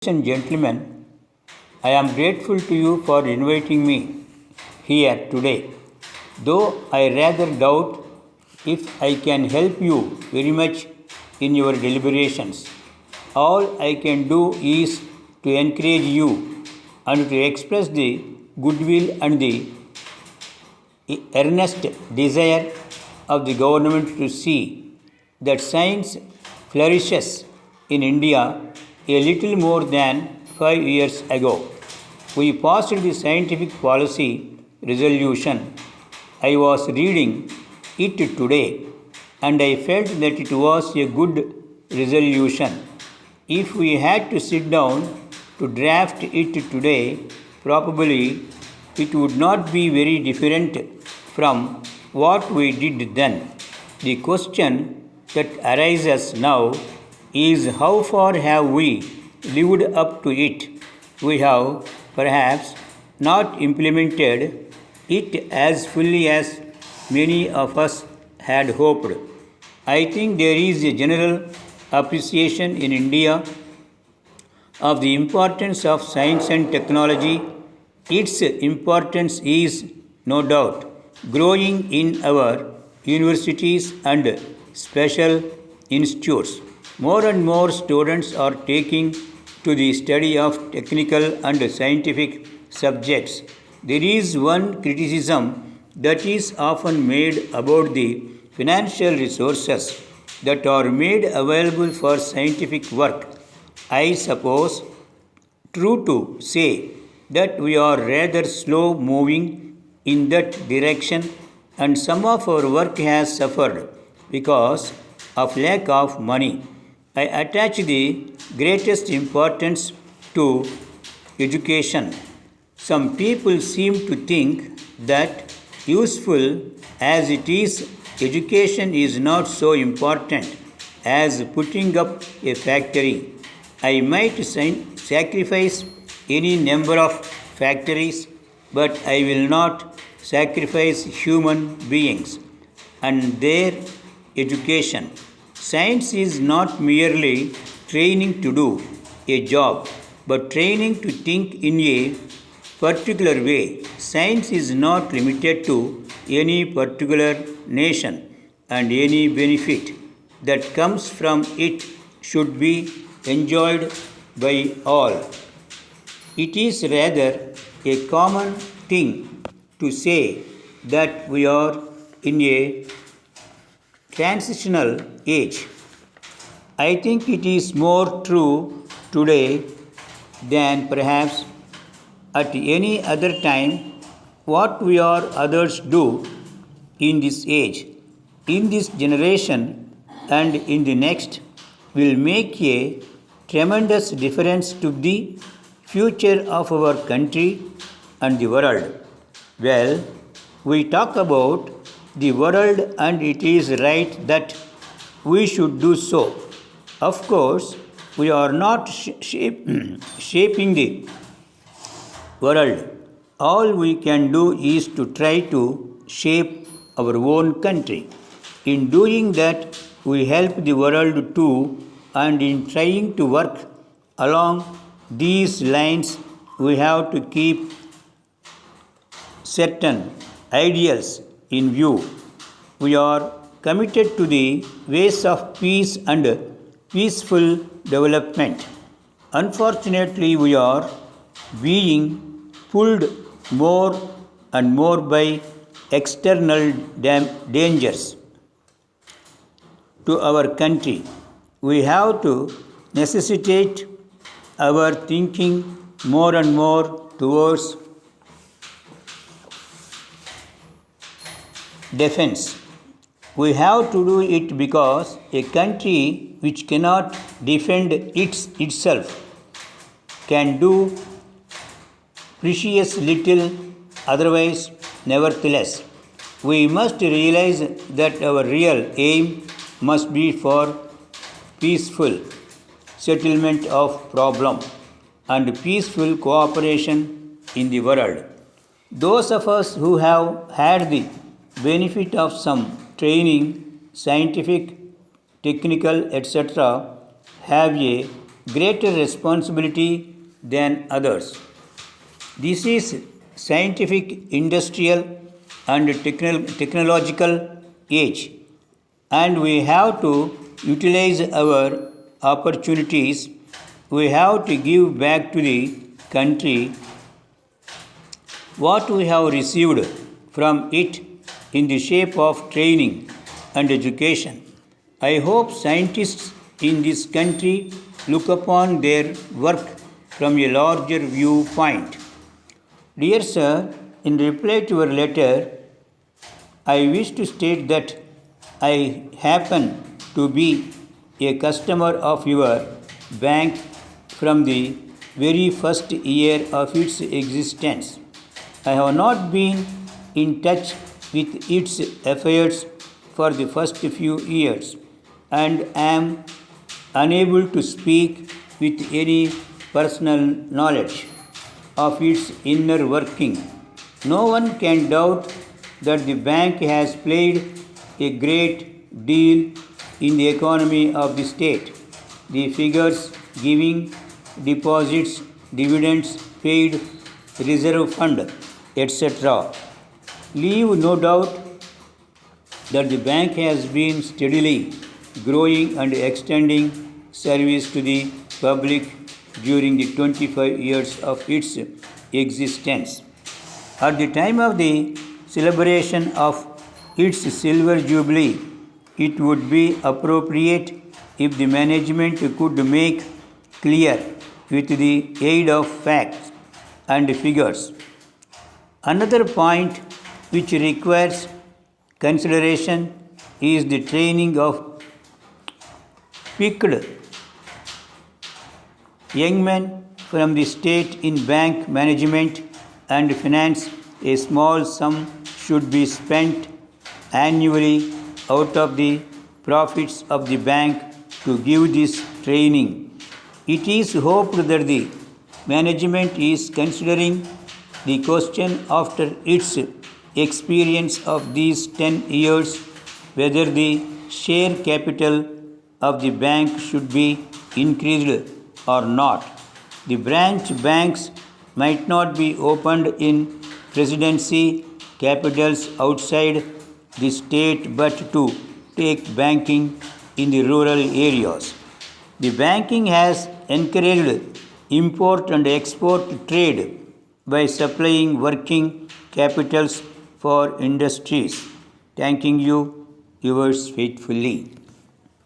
And gentlemen, I am grateful to you for inviting me here today, though I rather doubt if I can help you very much in your deliberations. All I can do is to encourage you and to express the goodwill and the earnest desire of the government to see that science flourishes in India a little more than 5 years ago. We passed the scientific policy resolution. I was reading it today and I felt that it was a good resolution. If we had to sit down to draft it today, probably it would not be very different from what we did then. The question that arises now is how far have we lived up to it? We have perhaps not implemented it as fully as many of us had hoped. I think there is a general appreciation in India of the importance of science and technology. Its importance is, no doubt, growing in our universities and special institutes. More and more students are taking to the study of technical and scientific subjects. There is one criticism that is often made about the financial resources that are made available for scientific work. I suppose true to say that we are rather slow moving in that direction and some of our work has suffered because of lack of money. I attach the greatest importance to education. Some people seem to think that useful as it is, education is not so important as putting up a factory. I might sacrifice any number of factories, but I will not sacrifice human beings and their education. Science is not merely training to do a job, but training to think in a particular way. Science is not limited to any particular nation, and any benefit that comes from it should be enjoyed by all. It is rather a common thing to say that we are in a transitional age. I think it is more true today than perhaps at any other time. What we or others do in this age, in this generation, and in the next will make a tremendous difference to the future of our country and the world. Well, we talk about the world and it is right that we should do so. Of course, we are not shaping the world. All we can do is to try to shape our own country. In doing that, we help the world too, and in trying to work along these lines, we have to keep certain ideals in view. We are committed to the ways of peace and peaceful development. Unfortunately, we are being pulled more and more by external dangers to our country. We have to necessitate our thinking more and more towards defense. We have to do it because a country which cannot defend itself can do precious little otherwise. Nevertheless, we must realize that our real aim must be for peaceful settlement of problem and peaceful cooperation in the world. Those of us who have had the benefit of some training, scientific, technical, etc., have a greater responsibility than others. This is scientific, industrial, and technological age, and we have to utilize our opportunities. We have to give back to the country what we have received from it in the shape of training and education. I hope scientists in this country look upon their work from a larger viewpoint. Dear Sir, in reply to your letter, I wish to state that I happen to be a customer of your bank from the very first year of its existence. I have not been in touch with its affairs for the first few years and am unable to speak with any personal knowledge of its inner working. No one can doubt that the bank has played a great deal in the economy of the state. The figures giving deposits, dividends paid, reserve fund, etc. leave no doubt that the bank has been steadily growing and extending service to the public during the 25 years of its existence. At the time of the celebration of its silver jubilee, it would be appropriate if the management could make clear with the aid of facts and figures. Another point which requires consideration is the training of picked young men from the state in bank management and finance. A small sum should be spent annually out of the profits of the bank to give this training. It is hoped that the management is considering the question after its experience of these 10 years whether the share capital of the bank should be increased or not. The branch banks might not be opened in presidency capitals outside the state but to take banking in the rural areas. The banking has encouraged import and export trade by supplying working capitals for industries. Thanking you, yours faithfully.